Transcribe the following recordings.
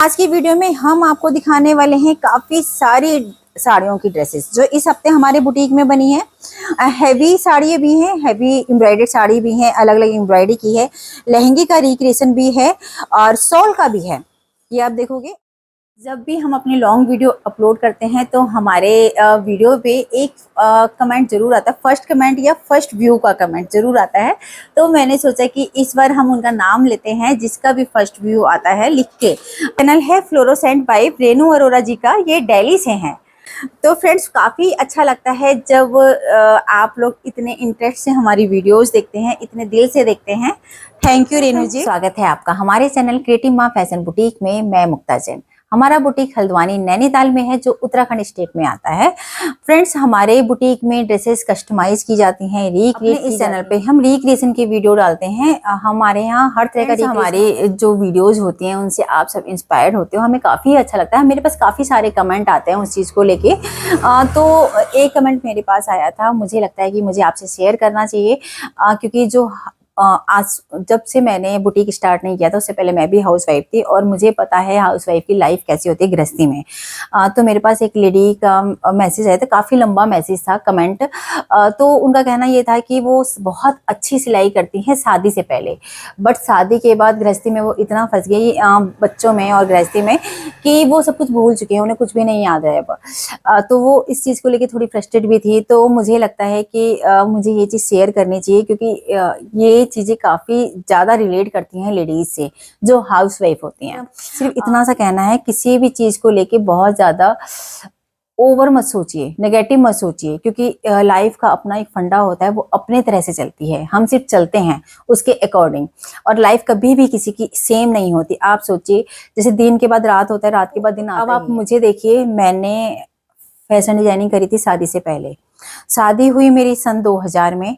आज की वीडियो में हम आपको दिखाने वाले हैं काफ़ी सारी साड़ियों की ड्रेसेस जो इस हफ्ते हमारे बुटीक में बनी है। हैवी साड़ी भी हैं, हैवी एम्ब्रॉयडर्ड साड़ी भी हैं, अलग अलग एम्ब्रॉयडरी की है, लहंगे का रिक्रिएशन भी है और सॉल का भी है। ये आप देखोगे जब भी हम अपनी लॉन्ग वीडियो अपलोड करते हैं तो हमारे वीडियो पे एक कमेंट जरूर आता है, फर्स्ट कमेंट या फर्स्ट व्यू का कमेंट जरूर आता है। तो मैंने सोचा कि इस बार हम उनका नाम लेते हैं जिसका भी फर्स्ट व्यू आता है लिख के। चैनल है फ्लोरोसेंट बाय रेनू अरोरा जी का, ये दिल्ली से हैं। तो फ्रेंड्स काफ़ी अच्छा लगता है जब आप लोग इतने इंटरेस्ट से हमारी वीडियोस देखते हैं, इतने दिल से देखते हैं। थैंक यू रेनू जी। स्वागत है आपका हमारे चैनल क्रिएटिव माँ फैशन बुटीक में। मैं मुक्ता जैन। हमारा बुटीक हल्द्वानी नैनीताल में है जो उत्तराखंड स्टेट में आता है। फ्रेंड्स हमारे बुटीक में ड्रेसेस कस्टमाइज की जाती हैं, रिक्रिएट। इस चैनल पे हम रिक्रिएशन की वीडियो डालते हैं। हमारे यहाँ हर तरह का हमारे जो वीडियोस होती हैं उनसे आप सब इंस्पायर्ड होते हो, हमें काफ़ी अच्छा लगता है। मेरे पास काफ़ी सारे कमेंट आते हैं उस चीज़ को लेके। तो एक कमेंट मेरे पास आया था, मुझे लगता है कि मुझे आपसे शेयर करना चाहिए क्योंकि जो आज जब से मैंने बुटीक स्टार्ट नहीं किया था उससे पहले मैं भी हाउसवाइफ थी और मुझे पता है हाउसवाइफ की लाइफ कैसी होती है गृहस्थी में। तो मेरे पास एक लेडी का मैसेज आया था, काफ़ी लंबा मैसेज था, कमेंट। तो उनका कहना ये था कि वो बहुत अच्छी सिलाई करती हैं शादी से पहले, बट शादी के बाद गृहस्थी में वो इतना फंस गई बच्चों में और गृहस्थी में कि वो सब कुछ भूल चुके हैं, उन्हें कुछ भी नहीं याद है अब। तो वो इस चीज़ को लेकर थोड़ी फ्रस्ट्रेट भी थी। तो मुझे लगता है कि मुझे ये चीज़ शेयर करनी चाहिए क्योंकि ये चीज़ें काफ़ी ज़्यादा रिलेट करती हैं लेडीज़ से जो हाउसवाइफ होती हैं। सिर्फ इतना सा कहना है, किसी भी चीज़ को लेके बहुत ज़्यादा ओवर मत सोचिए, नेगेटिव मत सोचिए, क्योंकि लाइफ का अपना एक फंडा होता है, वो अपने तरह से चलती है, हम सिर्फ चलते हैं उसके अकॉर्डिंग। और लाइफ कभी भी किसी की सेम नहीं होती। आप सोचिए जैसे दिन के बाद रात होता है, रात के बाद दिन आता है। अब आप मुझे देखिए, मैंने फैशन डिजाइनिंग करी थी शादी से पहले। शादी हुई मेरी सन 2000 में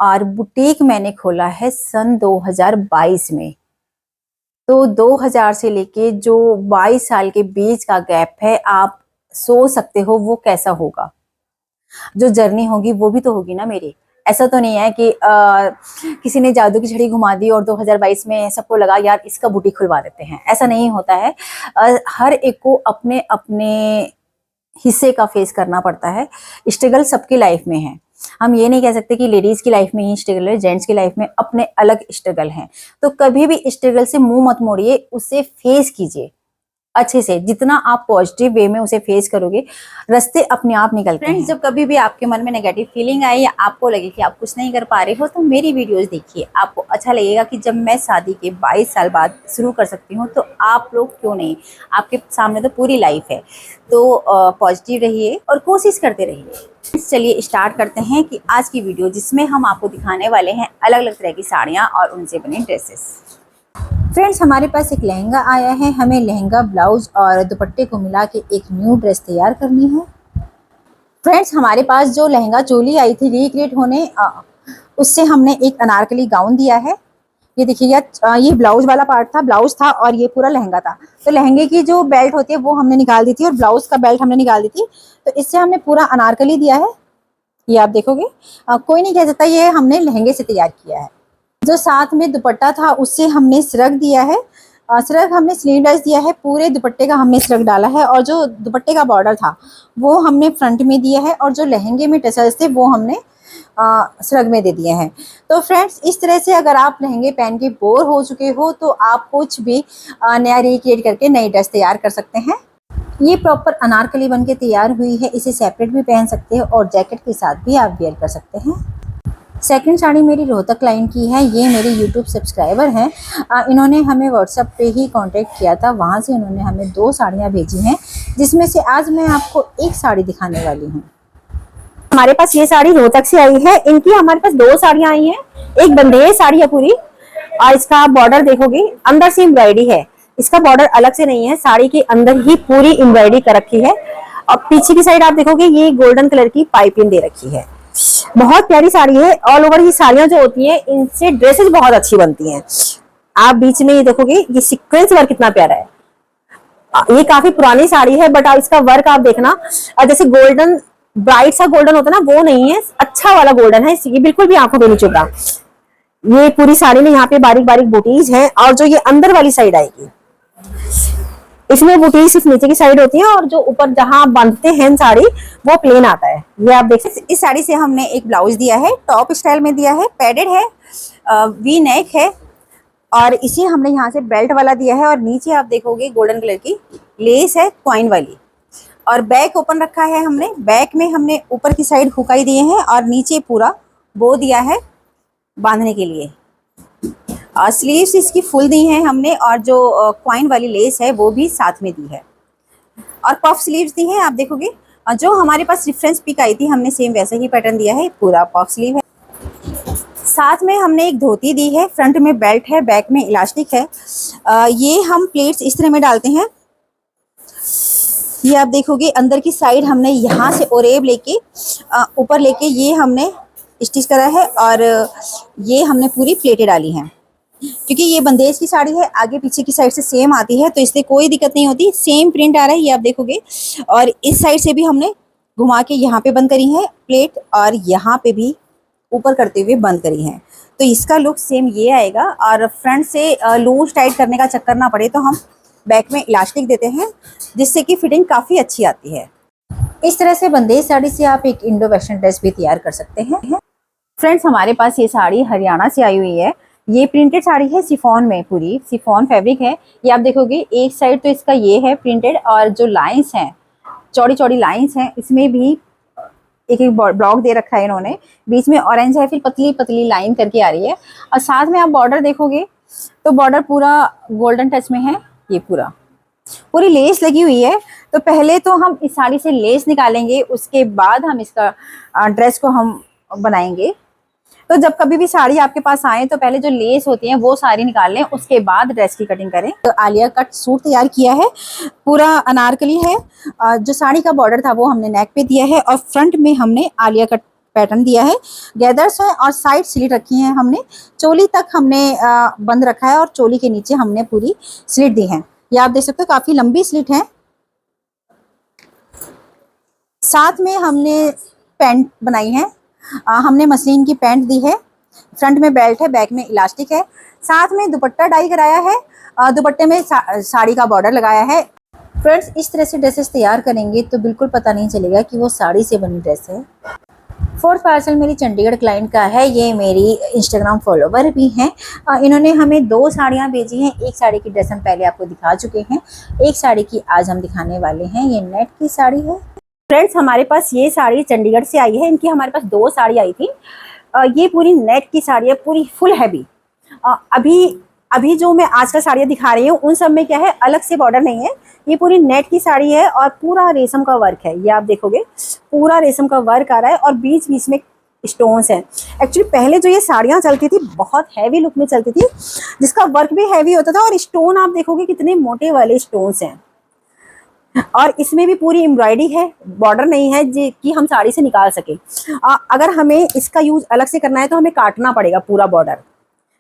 और बुटीक मैंने खोला है सन 2022 में। तो 2000 से लेके जो 22 साल के बीच का गैप है, आप सोच सकते हो वो कैसा होगा। जो जर्नी होगी वो भी तो होगी ना मेरी। ऐसा तो नहीं है कि किसी ने जादू की छड़ी घुमा दी और 2022 में सबको लगा यार इसका बुटीक खुलवा देते हैं। ऐसा नहीं होता है। हर एक को अपने अपने हिस्से का फेस करना पड़ता है। स्ट्रगल सबकी लाइफ में है। हम ये नहीं कह सकते कि लेडीज की लाइफ में ही स्ट्रगल है, जेंट्स की लाइफ में अपने अलग स्ट्रगल हैं। तो कभी भी स्ट्रगल से मुंह मत मोड़िए, उसे फेस कीजिए अच्छे से। जितना आप पॉजिटिव वे में उसे फेस करोगे, रास्ते अपने आप निकलते हैं। जब कभी भी आपके मन में नेगेटिव फीलिंग आए या आपको लगे कि आप कुछ नहीं कर पा रहे हो, तो मेरी वीडियोस देखिए, आपको अच्छा लगेगा कि जब मैं शादी के 22 साल बाद शुरू कर सकती हूँ तो आप लोग क्यों नहीं। आपके सामने तो पूरी लाइफ है। तो पॉजिटिव रहिए और कोशिश करते रहिए। चलिए स्टार्ट करते हैं कि आज की वीडियो, जिसमें हम आपको दिखाने वाले हैं अलग अलग तरह की साड़ियाँ और उनसे बने ड्रेसेस। फ्रेंड्स हमारे पास एक लहंगा आया है। हमें लहंगा, ब्लाउज और दुपट्टे को मिला के एक न्यू ड्रेस तैयार करनी है। फ्रेंड्स हमारे पास जो लहंगा चोली आई थी रिक्रिएट होने, उससे हमने एक अनारकली गाउन दिया है। ये देखिएगा, ये ब्लाउज वाला पार्ट था, ब्लाउज था और ये पूरा लहंगा था। तो लहंगे की जो बेल्ट होती है वो हमने निकाल दी थी और ब्लाउज का बेल्ट हमने निकाल दी थी। तो इससे हमने पूरा अनारकली दिया है। ये आप देखोगे, कोई नहीं कह सकता ये हमने लहंगे से तैयार किया है। जो साथ में दुपट्टा था उससे हमने श्रग दिया है। श्रग हमने स्लीवलेस दिया है, पूरे दुपट्टे का हमने श्रग डाला है। और जो दुपट्टे का बॉर्डर था वो हमने फ्रंट में दिया है और जो लहंगे में टसल्स थे वो हमने श्रग में दे दिए हैं। तो फ्रेंड्स इस तरह से अगर आप लहंगे पहन के बोर हो चुके हो तो आप कुछ भी नया रिक्रिएट करके नई ड्रेस तैयार कर सकते हैं। ये प्रॉपर अनारकली बन के तैयार हुई है। इसे सेपरेट भी पहन सकते हैं और जैकेट के साथ भी आप वेयर कर सकते हैं। सेकंड साड़ी मेरी रोहतक लाइन की है। ये मेरे यूट्यूब सब्सक्राइबर हैं। इन्होंने हमें व्हाट्सएप पे ही कांटेक्ट किया था, वहाँ से इन्होंने हमें 2 साड़ियाँ भेजी हैं, जिसमें से आज मैं आपको एक साड़ी दिखाने वाली हूँ। हमारे पास ये साड़ी रोहतक से आई है। इनकी हमारे पास 2 साड़ियाँ आई हैं। एक बंदेज साड़ी है पूरी, और इसका बॉर्डर देखोगे अंदर से एम्ब्रॉयडरी है। इसका बॉर्डर अलग से नहीं है, साड़ी के अंदर ही पूरी एम्ब्रॉयडरी कर रखी है। और पीछे की साइड आप देखोगे ये गोल्डन कलर की पाइपिंग दे रखी है। बहुत प्यारी साड़ी है। ऑल ओवर ये साड़ियां जो होती हैं इनसे ड्रेसेस बहुत अच्छी बनती हैं। आप बीच में ये देखोगे, ये सीक्वेंस वर्क कितना प्यारा है। ये काफी पुरानी साड़ी है बट इसका वर्क आप देखना, जैसे गोल्डन ब्राइट सा गोल्डन होता है ना, वो नहीं है, अच्छा वाला गोल्डन है। ये बिल्कुल भी आंखों पे नहीं चुभ रहा। ये पूरी साड़ी में यहाँ पे बारीक बारीक बूटीज हैं। और जो ये अंदर वाली साइड आएगी, इसमें बुटीक सिर्फ नीचे की साइड होती है और जो ऊपर जहाँ बांधते हैं साड़ी वो प्लेन आता है। ये आप देख सकते हैं। इस साड़ी से हमने एक ब्लाउज दिया है, टॉप स्टाइल में दिया है, पैडेड है, वी नेक है और इसे हमने यहाँ से बेल्ट वाला दिया है और नीचे आप देखोगे गोल्डन कलर की लेस है कॉइन वाली और बैक ओपन रखा है हमने। बैक में हमने ऊपर की साइड हुकाई दिए हैं और नीचे पूरा बो दिया है बांधने के लिए। स्लीव्स इसकी फुल दी हैं हमने और जो कॉइन वाली लेस है वो भी साथ में दी है और पफ स्लीव्स दी हैं। आप देखोगे जो हमारे पास रेफरेंस पिक आई थी हमने सेम वैसा ही पैटर्न दिया है, पूरा पफ स्लीव है। साथ में हमने एक धोती दी है, फ्रंट में बेल्ट है, बैक में इलास्टिक है। ये हम प्लेट्स इस तरह में डालते हैं। ये आप देखोगे अंदर की साइड हमने यहाँ से ओरेब लेके ऊपर लेके ये हमने स्टिच करा है और ये हमने पूरी प्लेटें डाली हैं क्योंकि ये बंदेज की साड़ी है, आगे पीछे की साइड से सेम आती है तो इसलिए कोई दिक्कत नहीं होती। सेम प्रिंट आ रहा है ये आप देखोगे और इस साइड से भी हमने घुमा के यहाँ पे बंद करी है प्लेट और यहाँ पे भी ऊपर करते हुए बंद करी है तो इसका लुक सेम ये आएगा। और फ्रंट से लूज टाइट करने का चक्कर ना पड़े तो हम बैक में इलास्टिक देते हैं जिससे कि फिटिंग काफ़ी अच्छी आती है। इस तरह से बंदेज साड़ी से आप एक इंडो वेस्टर्न ड्रेस भी तैयार कर सकते हैं। फ्रेंड्स हमारे पास ये साड़ी हरियाणा से आई हुई है। ये प्रिंटेड साड़ी है शिफॉन में, पूरी शिफॉन फैब्रिक है। ये आप देखोगे एक साइड तो इसका ये है प्रिंटेड और जो लाइंस हैं चौड़ी चौड़ी लाइंस हैं इसमें भी एक एक ब्लॉक दे रखा है इन्होंने, बीच में ऑरेंज है, फिर पतली पतली लाइन करके आ रही है और साथ में आप बॉर्डर देखोगे तो बॉर्डर पूरा गोल्डन टच में है। ये पूरी लेस लगी हुई है। तो पहले तो हम इस साड़ी से लेस निकालेंगे, उसके बाद हम इसका ड्रेस को हम बनाएंगे। तो जब कभी भी साड़ी आपके पास आए तो पहले जो लेस होती है वो सारी निकाल लें, उसके बाद ड्रेस की कटिंग करें। तो आलिया कट सूट तैयार किया है, पूरा अनारकली है। जो साड़ी का बॉर्डर था वो हमने नेक पे दिया है और फ्रंट में हमने आलिया कट पैटर्न दिया है, गैदर्स है और साइड स्लिट रखी है हमने। चोली तक हमने बंद रखा है और चोली के नीचे हमने पूरी स्लिट दी है। ये आप देख सकते हो काफी लंबी स्लिट है। साथ में हमने पैंट बनाई है, हमने मसलिन की पैंट दी है, फ्रंट में बेल्ट है, बैक में इलास्टिक है। साथ में दुपट्टा डाई कराया है, दुपट्टे में साड़ी का बॉर्डर लगाया है। फ्रेंड्स इस तरह से ड्रेसेस तैयार करेंगे तो बिल्कुल पता नहीं चलेगा कि वो साड़ी से बनी ड्रेस है। फोर्थ पार्सल मेरी चंडीगढ़ क्लाइंट का है, ये मेरी इंस्टाग्राम फॉलोवर भी हैं। इन्होंने हमें 2 साड़ियाँ भेजी हैं। एक साड़ी की ड्रेस हम पहले आपको दिखा चुके हैं, एक साड़ी की आज हम दिखाने वाले हैं। ये नेट की साड़ी है। फ्रेंड्स हमारे पास ये साड़ी चंडीगढ़ से आई है, इनकी हमारे पास 2 साड़ी आई थी। ये पूरी नेट की साड़ी है, पूरी फुल हैवी। अभी जो मैं आजकल साड़ियाँ दिखा रही हूँ उन सब में क्या है अलग से बॉर्डर नहीं है, ये पूरी नेट की साड़ी है और पूरा रेशम का वर्क है। ये आप देखोगे पूरा रेशम का वर्क आ रहा है और बीच बीच में स्टोन्स हैं। एक्चुअली पहले जो ये साड़ियाँ चलती थी बहुत हैवी लुक में चलती थी, जिसका वर्क भी हैवी होता था और स्टोन आप देखोगे कितने मोटे वाले स्टोन्स हैं। और इसमें भी पूरी एम्ब्रॉयडरी है, बॉर्डर नहीं है कि हम साड़ी से निकाल सके। अगर हमें इसका यूज अलग से करना है तो हमें काटना पड़ेगा पूरा बॉर्डर,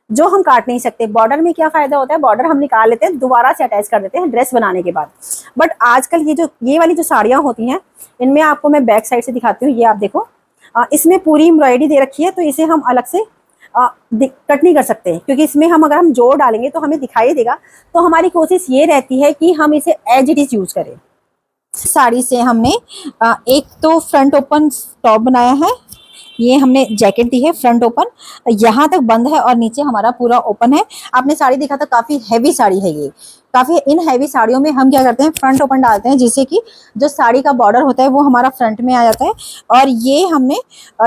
जो हम काट नहीं सकते। बॉर्डर में क्या फायदा होता है, बॉर्डर हम निकाल लेते हैं, दोबारा से अटैच कर देते हैं ड्रेस बनाने के बाद। बट आजकल ये वाली जो साड़ियाँ होती हैं इनमें आपको मैं बैक साइड से दिखाती हूँ। ये आप देखो इसमें पूरी एम्ब्रॉयडरी दे रखी है तो इसे हम अलग से कट नहीं कर सकते क्योंकि इसमें अगर हम जोड़ डालेंगे तो हमें दिखाई देगा। तो हमारी कोशिश ये रहती है कि हम इसे एज इट इज यूज करें। साड़ी से हमने एक तो फ्रंट ओपन टॉप बनाया है, ये हमने जैकेट दी है फ्रंट ओपन, यहाँ तक बंद है और नीचे हमारा पूरा ओपन है। आपने साड़ी देखा था काफ़ी हैवी साड़ी है ये। काफ़ी इन हैवी साड़ियों में हम क्या करते हैं फ्रंट ओपन डालते हैं जिससे कि जो साड़ी का बॉर्डर होता है वो हमारा फ्रंट में आ जाता है। और ये हमने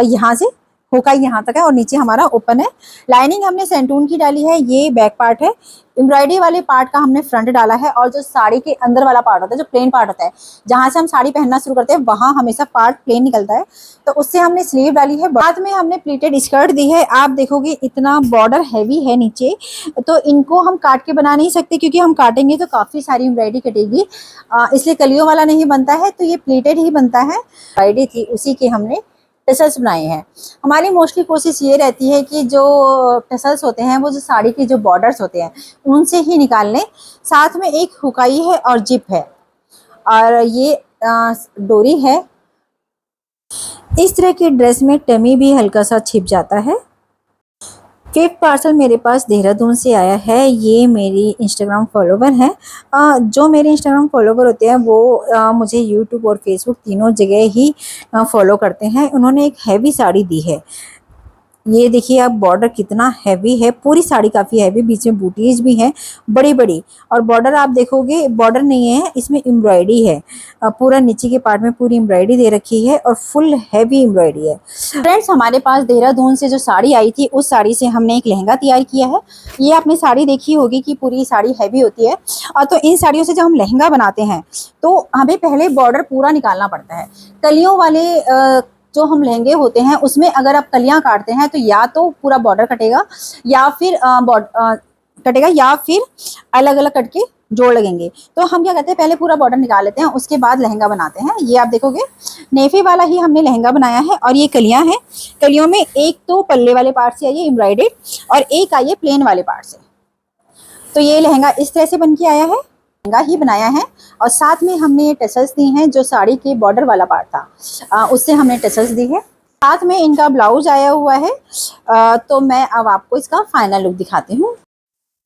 यहाँ से हुकाई यहाँ तक है और नीचे हमारा ओपन है। लाइनिंग हमने सेंटून की डाली है, ये बैक पार्ट है। एम्ब्रॉयडरी वाले पार्ट का हमने फ्रंट डाला है और जो साड़ी के अंदर वाला पार्ट होता है, जो प्लेन पार्ट होता है, जहाँ से हम साड़ी पहनना शुरू करते हैं वहाँ हमेशा पार्ट प्लेन निकलता है, तो उससे हमने स्लीव डाली है। बाद में हमने प्लीटेड स्कर्ट दी है। आप देखोगे इतना बॉर्डर हैवी है नीचे, तो इनको हम काट के बना नहीं सकते क्योंकि हम काटेंगे तो काफ़ी सारी एम्ब्रॉयडरी कटेगी, इसलिए कलियों वाला नहीं बनता है, तो ये प्लीटेड ही बनता है। एम्ब्रॉयडरी थी उसी के हमने टसल्स बनाए हैं। हमारी मोस्टली कोशिश ये रहती है कि जो टसल्स होते हैं वो जो साड़ी के जो बॉर्डर्स होते हैं उनसे ही निकाल लें। साथ में एक हुकाई है और जिप है और ये डोरी है। इस तरह की ड्रेस में टमी भी हल्का सा छिप जाता है। 5th पार्सल मेरे पास देहरादून से आया है। ये मेरी इंस्टाग्राम फॉलोवर है। जो मेरे इंस्टाग्राम फॉलोवर होते हैं वो मुझे यूट्यूब और फेसबुक तीनों जगह ही फॉलो करते हैं। उन्होंने एक हैवी साड़ी दी है। ये देखिए आप, बॉर्डर कितना हैवी है, पूरी साड़ी काफ़ी हैवी, बीच में बूटीज भी हैं बड़ी बड़ी। और बॉर्डर आप देखोगे, बॉर्डर नहीं है इसमें, एम्ब्रॉयडरी है। पूरा नीचे के पार्ट में पूरी एम्ब्रॉयडरी दे रखी है और फुल हैवी एम्ब्रॉयडरी है। फ्रेंड्स, हमारे पास देहरादून से जो साड़ी आई थी उस साड़ी से हमने एक लहंगा तैयार किया है। ये आपने साड़ी देखी होगी कि पूरी साड़ी हैवी होती है। तो इन साड़ियों से जब हम लहंगा बनाते हैं तो हमें पहले बॉर्डर पूरा निकालना पड़ता है। कलियों वाले जो हम लहंगे होते हैं उसमें अगर आप कलियां काटते हैं तो या तो पूरा बॉर्डर कटेगा या फिर कटेगा, या फिर अलग अलग कट के जोड़ लगेंगे। तो हम क्या करते हैं, पहले पूरा बॉर्डर निकाल लेते हैं, उसके बाद लहंगा बनाते हैं। ये आप देखोगे नेफे वाला ही हमने लहंगा बनाया है। और ये कलियां हैं, कलियों में एक तो पल्ले वाले पार्ट से आई है एम्ब्रॉयडेड और एक आई है प्लेन वाले पार्ट से। तो ये लहंगा इस तरह से बन के आया है, लहंगा ही बनाया है। और साथ में हमने ये टसल्स दी हैं, जो साड़ी के बॉर्डर वाला पार्ट था उससे हमने टसल्स दी है। साथ में इनका ब्लाउज आया हुआ है। तो मैं अब आपको इसका फाइनल लुक दिखाती हूँ।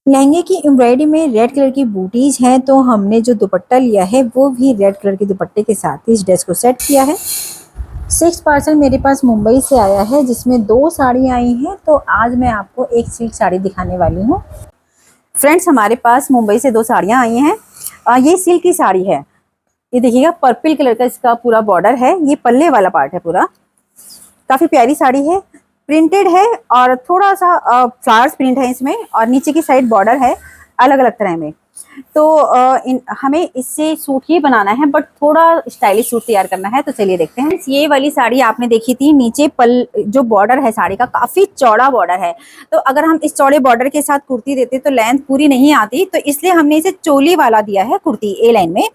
लहंगे की एम्ब्रॉयडरी में रेड कलर की बूटीज हैं, तो हमने जो दुपट्टा लिया है वो भी रेड कलर के दुपट्टे के साथ ही इस ड्रेस को सेट किया है। 6 पार्सल मेरे पास मुंबई से आया है, जिसमें 2 साड़ियाँ आई हैं। तो आज मैं आपको एक सिल्क साड़ी दिखाने वाली हूँ। फ्रेंड्स, हमारे पास मुंबई से 2 साड़ियाँ आई हैं। ये सिल्क की साड़ी है। ये देखिएगा, पर्पल कलर का इसका पूरा बॉर्डर है। ये पल्ले वाला पार्ट है पूरा। काफ़ी प्यारी साड़ी है, प्रिंटेड है और थोड़ा सा फ्लावर्स प्रिंट है इसमें। और नीचे की साइड बॉर्डर है अलग अलग तरह में। तो हमें इससे सूट ही बनाना है, बट थोड़ा स्टाइलिश सूट तैयार करना है। तो चलिए देखते हैं। ये वाली साड़ी आपने देखी थी, नीचे जो बॉर्डर है साड़ी का काफ़ी चौड़ा बॉर्डर है। तो अगर हम इस चौड़े बॉर्डर के साथ कुर्ती देते तो लेंथ पूरी नहीं आती, तो इसलिए हमने इसे चोली वाला दिया है कुर्ती ए लाइन में।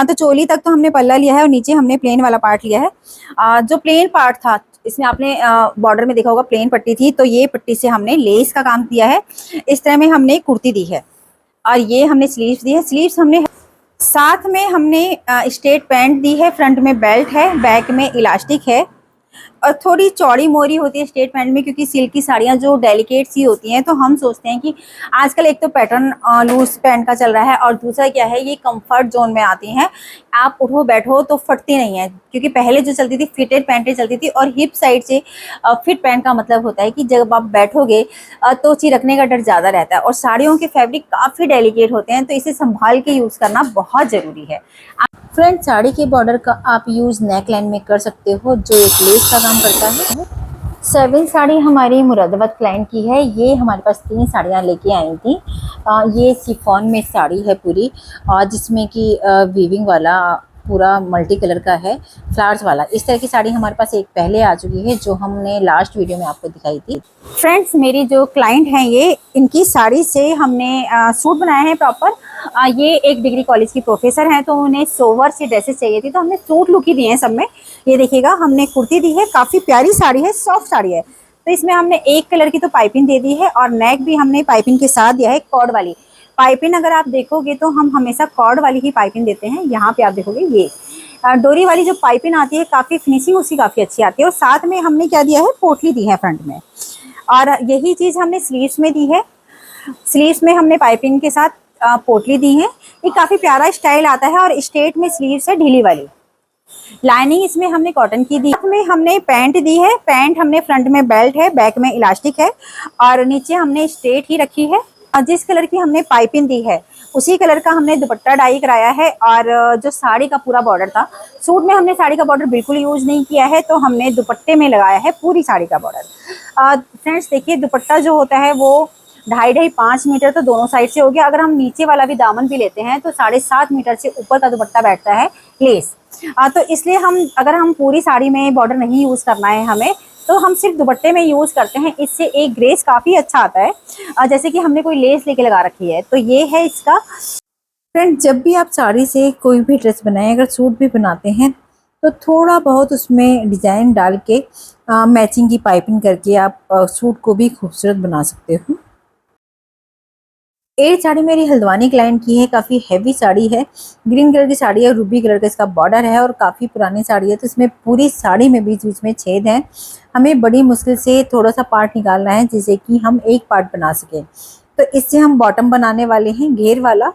तो चोली तक तो हमने पल्ला लिया है और नीचे हमने प्लेन वाला पार्ट लिया है। जो प्लेन पार्ट था इसमें आपने बॉर्डर में देखा होगा प्लेन पट्टी थी, तो ये पट्टी से हमने लेस का काम किया है। इस तरह में हमने कुर्ती दी है। और ये हमने स्लीव्स दी है। स्लीव्स हमने साथ में हमने स्ट्रेट पैंट दी है, फ्रंट में बेल्ट है, बैक में इलास्टिक है। और थोड़ी चौड़ी मोरी होती है स्ट्रेट पैंट में, क्योंकि सिल्क की साड़ियाँ जो डेलिकेट सी होती हैं, तो हम सोचते हैं कि आजकल एक तो पैटर्न लूज पैंट का चल रहा है और दूसरा क्या है, ये कंफर्ट जोन में आती हैं। आप उठो बैठो तो फटती नहीं है, क्योंकि पहले जो चलती थी फिटेड पैंटें चलती थी। और हिप साइड से फिट पैंट का मतलब होता है कि जब आप बैठोगे तो चिरकने का डर ज़्यादा रहता है। और साड़ियों के फैब्रिक काफ़ी डेलिकेट होते हैं, तो इसे संभाल के यूज़ करना बहुत ज़रूरी है। फ्रेंड, साड़ी के बॉर्डर का आप यूज़ नेक लाइन में कर सकते हो, जो एक लेस का काम करता है। 7 साड़ी हमारी मुरादाबाद क्लाइंट की है। ये हमारे पास 3 साड़ियाँ लेके आई थी। ये शिफॉन में साड़ी है पूरी, जिसमें कि वीविंग वाला पूरा मल्टी कलर का है, फ्लावर्स वाला। इस तरह की साड़ी हमारे पास एक पहले आ चुकी है, जो हमने लास्ट वीडियो में आपको दिखाई थी। फ्रेंड्स, मेरी जो क्लाइंट हैं ये, इनकी साड़ी से हमने सूट बनाया है प्रॉपर। ये एक डिग्री कॉलेज की प्रोफेसर हैं, तो उन्हें सोवर सी ड्रेसेस चाहिए थी, तो हमने सूट लुक ही दिए हैं सब में। ये देखिएगा, हमने कुर्ती दी है, काफ़ी प्यारी साड़ी है, सॉफ्ट साड़ी है। तो इसमें हमने एक कलर की तो पाइपिंग दे दी है और नेक भी हमने पाइपिंग के साथ दिया है, कॉर्ड वाली पाइपिंग। अगर आप देखोगे तो हम हमेशा कॉर्ड वाली ही पाइपिंग देते हैं। यहाँ पे आप देखोगे ये डोरी वाली जो पाइपिंग आती है, काफ़ी फिनिशिंग उसकी काफ़ी अच्छी आती है। और साथ में हमने क्या दिया है, पोटली दी है फ्रंट में। और यही चीज़ हमने स्लीव्स में दी है। स्लीव्स में हमने पाइपिंग के साथ पोटली दी है। ये काफ़ी प्यारा स्टाइल आता है और स्ट्रेट में स्लीव्स है ढीली वाली। लाइनिंग इसमें हमने कॉटन की दी। इसमें हमने पैंट दी है। पैंट हमने फ्रंट में बेल्ट है, बैक में इलास्टिक है और नीचे हमने स्ट्रेट ही रखी है। और जिस कलर की हमने पाइपिंग दी है उसी कलर का हमने दुपट्टा डाई कराया है। और जो साड़ी का पूरा बॉर्डर था, सूट में हमने साड़ी का बॉर्डर बिल्कुल यूज़ नहीं किया है, तो हमने दुपट्टे में लगाया है पूरी साड़ी का बॉर्डर। फ्रेंड्स देखिए, दुपट्टा जो होता है वो 2.5-5 मीटर तो दोनों साइड से हो गया। अगर हम नीचे वाला भी दामन भी लेते हैं तो 7.5 मीटर से ऊपर का दुपट्टा बैठता है लेस। तो इसलिए अगर हम पूरी साड़ी में बॉर्डर नहीं यूज़ करना है हमें, तो हम सिर्फ दुपट्टे में यूज़ करते हैं। इससे एक ग्रेस काफ़ी अच्छा आता है, जैसे कि हमने कोई लेस लेके लगा रखी है। तो ये है इसका। फ्रेंड, जब भी आप साड़ी से कोई भी ड्रेस बनाएं, अगर सूट भी बनाते हैं, तो थोड़ा बहुत उसमें डिज़ाइन डाल के मैचिंग की पाइपिंग करके आप सूट को भी खूबसूरत बना सकते हो। ये साड़ी मेरी हल्द्वानी क्लाइंट की है, काफ़ी हैवी साड़ी है, ग्रीन कलर की साड़ी है, रूबी कलर का इसका बॉर्डर है और काफ़ी पुरानी साड़ी है, तो इसमें पूरी साड़ी में बीच बीच में छेद हैं। हमें बड़ी मुश्किल से थोड़ा सा पार्ट निकालना है जिससे कि हम एक पार्ट बना सकें। तो इससे हम बॉटम बनाने वाले हैं घेर वाला।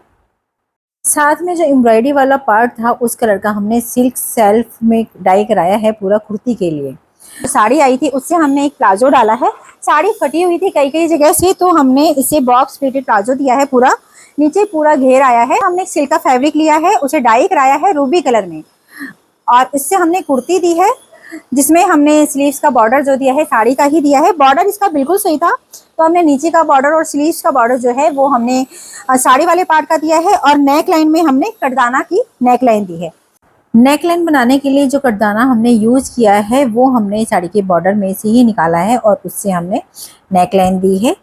साथ में जो एम्ब्रॉयडरी वाला पार्ट था उस कलर का हमने सिल्क सेल्फ में डाई कराया है पूरा कुर्ती के लिए। तो साड़ी आई थी उससे हमने एक प्लाजो डाला है। साड़ी फटी हुई थी कई कई जगह से, तो हमने इसे बॉक्स प्लेटेड प्लाजो दिया है पूरा, नीचे पूरा घेर आया है। हमने सिल्क का फैब्रिक लिया है, उसे डाई कराया है रूबी कलर में, और इससे हमने कुर्ती दी है जिसमें हमने स्लीव्स का बॉर्डर जो दिया है साड़ी का ही दिया है। बॉर्डर इसका बिल्कुल सही था, तो हमने नीचे का बॉर्डर और स्लीव्स का बॉर्डर जो है वो हमने साड़ी वाले पार्ट का दिया है, और नेक लाइन में हमने कटदाना की नेक लाइन दी है। नेक लाइन बनाने के लिए जो कटदाना हमने यूज किया है वो हमने साड़ी के बॉर्डर में से ही निकाला है और उससे हमने नेक लाइन दी है।